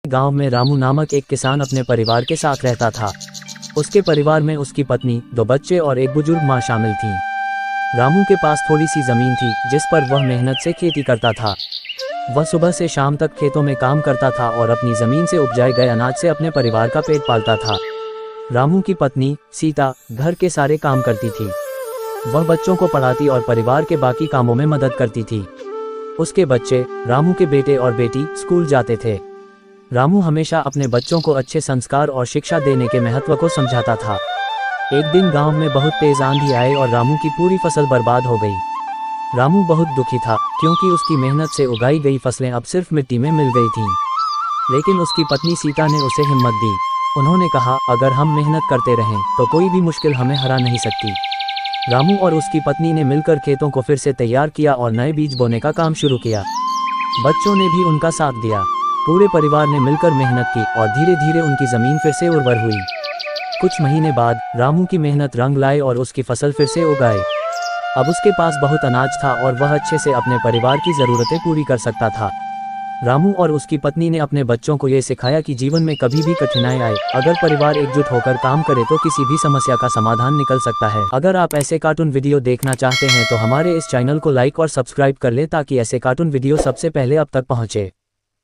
गांव में रामू नामक एक किसान अपने परिवार के साथ रहता था। उसके परिवार में उसकी पत्नी, 2 बच्चे और एक बुजुर्ग माँ शामिल थी। रामू के पास थोड़ी सी जमीन थी जिस पर वह मेहनत से खेती करता था। वह सुबह से शाम तक खेतों में काम करता था और अपनी जमीन से उपजाए गए अनाज से अपने परिवार का पेट पालता था। रामू की पत्नी सीता घर के सारे काम करती थी। वह बच्चों को पढ़ाती और परिवार के बाकी कामों में मदद करती थी। उसके बच्चे, रामू के बेटे और बेटी, स्कूल जाते थे। रामू हमेशा अपने बच्चों को अच्छे संस्कार और शिक्षा देने के महत्व को समझाता था। एक दिन गांव में बहुत तेज आंधी आई और रामू की पूरी फसल बर्बाद हो गई। रामू बहुत दुखी था क्योंकि उसकी मेहनत से उगाई गई फसलें अब सिर्फ मिट्टी में मिल गई थीं। लेकिन उसकी पत्नी सीता ने उसे हिम्मत दी। उन्होंने कहा, अगर हम मेहनत करते रहें तो कोई भी मुश्किल हमें हरा नहीं सकती। रामू और उसकी पत्नी ने मिलकर खेतों को फिर से तैयार किया और नए बीज बोने का काम शुरू किया। बच्चों ने भी उनका साथ दिया। पूरे परिवार ने मिलकर मेहनत की और धीरे धीरे उनकी जमीन फिर से उर्वर हुई। कुछ महीने बाद रामू की मेहनत रंग लाई और उसकी फसल फिर से उगाई। अब उसके पास बहुत अनाज था और वह अच्छे से अपने परिवार की ज़रूरतें पूरी कर सकता था। रामू और उसकी पत्नी ने अपने बच्चों को ये सिखाया कि जीवन में कभी भी कठिनाई आए, अगर परिवार एकजुट होकर काम करे तो किसी भी समस्या का समाधान निकल सकता है। अगर आप ऐसे कार्टून वीडियो देखना चाहते हैं तो हमारे इस चैनल को लाइक और सब्सक्राइब कर लें ताकि ऐसे कार्टून वीडियो सबसे पहले आप तक पहुँचे।